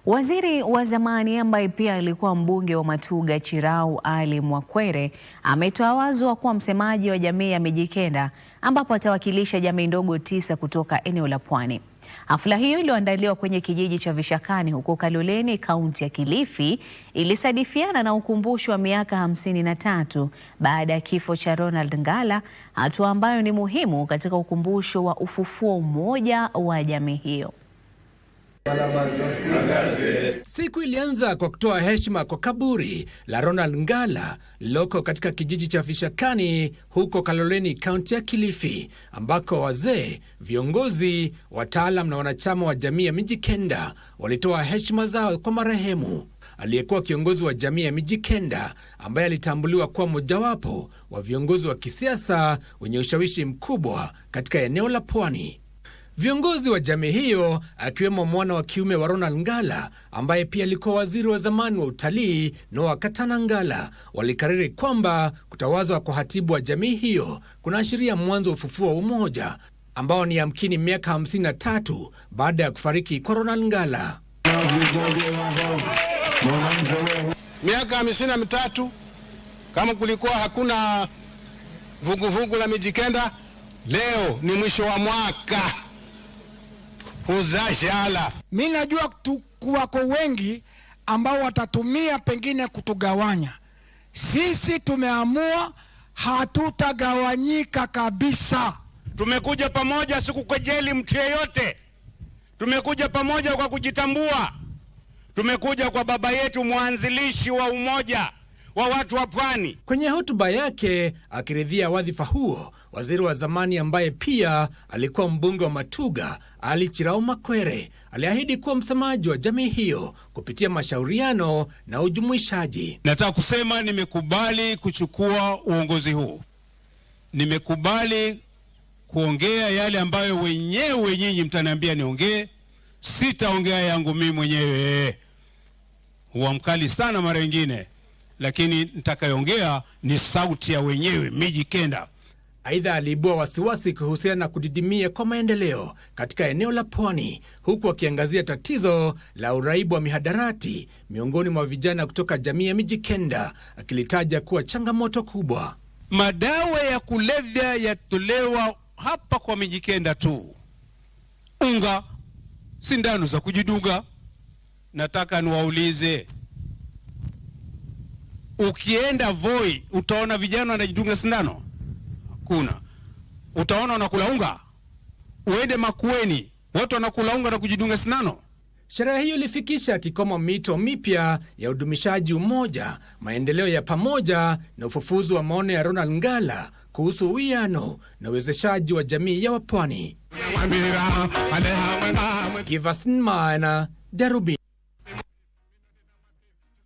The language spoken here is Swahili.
Waziri wa zamani ambaye pia alikuwa mbunge wa Matuga Chirau Ali Mwakwere ametoa wazo wa kuwa msemaji wa jamii ya Mijikenda ambapo atawakilisha jamii ndogo 9 kutoka eneo la Pwani. Hafla hiyo iliyoandaliwa kwenye kijiji cha Vishakani huko Kaloleni, kaunti ya Kilifi, ilisadifiana na ukumbusho wa miaka 53 baada ya kifo cha Ronald Ngala, hatua ambayo ni muhimu katika ukumbusho wa ufufuo mmoja wa jamii hiyo. Siku ilianza kwa kutoa heshima kwa kaburi la Ronald Ngala lililoko katika kijiji cha Vishakani huko Kaloleni, kaunti ya Kilifi, ambako wazee, viongozi, wataalam na wanachama wa jamii ya Mijikenda walitoa heshima zao kwa marehemu aliyekuwa kiongozi wa jamii ya Mijikenda, ambaye alitambuliwa kuwa mojawapo wa viongozi wa kisiasa wenye ushawishi mkubwa katika eneo la Pwani. Viongozi wa jamii hiyo akiwemo mwana wa kiume wa Ronald Ngala ambaye pia alikuwa waziri wa zamani wa utalii Noah Katana Ngala walikariri kwamba kutawazwa kwa hatibu wa jamii hiyo kunaashiria mwanzo wa ufufuo wa umoja ambao ni yamkini miaka 53 baada ya kufariki kwa Ronald Ngala. Miaka 53 kama kulikuwa hakuna vuguvugu la Mijikenda, leo ni mwisho wa mwaka. Uzashala. Mimi najua wako wengi ambao watatumia pengine kutugawanya. Sisi tumeamua hatutagawanyika kabisa. Tumekuja pamoja, sikukejeli mtu yeyote. Tumekuja pamoja kwa kujitambua. Tumekuja kwa baba yetu, mwanzilishi wa umoja wa watu wa Pwani. Kwenye hotuba yake akiridhia wadhifa huo, waziri wa zamani ambaye pia alikuwa mbunge wa Matuga Ali Chirau Mwakwere aliahidi kuwa msemaji wa jamii hiyo kupitia mashauriano na ujumuishaji. Nataka kusema nimekubali kuchukua uongozi huu. Nimekubali kuongea yale ambayo wenyewe nyinyi mtaniambia niongee. Sitaongea yangu mimi mwenyewe. Huwa mkali sana mara nyingine, lakini nitakayoongea ni sauti ya wenyewe Mijikenda. Aidha, aliibua wasiwasi kuhusiana na kudidimia kwa maendeleo katika eneo la Pwani, huku akiangazia tatizo la uraibu wa mihadarati miongoni mwa vijana kutoka jamii ya Mijikenda, akilitaja kuwa changamoto kubwa. Madawa ya kulevya yatolewa hapa kwa Mijikenda tu. Unga, sindano za kujidunga. Nataka niwaulize, ukienda Voi utaona vijana wanajidunga sindano? Hakuna. Utaona wanakula unga? Uende Makueni watu wanakula unga na kujidunga sindano? Sherehe hiyo ilifikisha kikomo mito mipya ya udumishaji umoja, maendeleo ya pamoja na ufufuzi wa maono ya Ronald Ngala kuhusu uwiano na uwezeshaji wa jamii ya Wapwani. Giverson Maina, Darubini.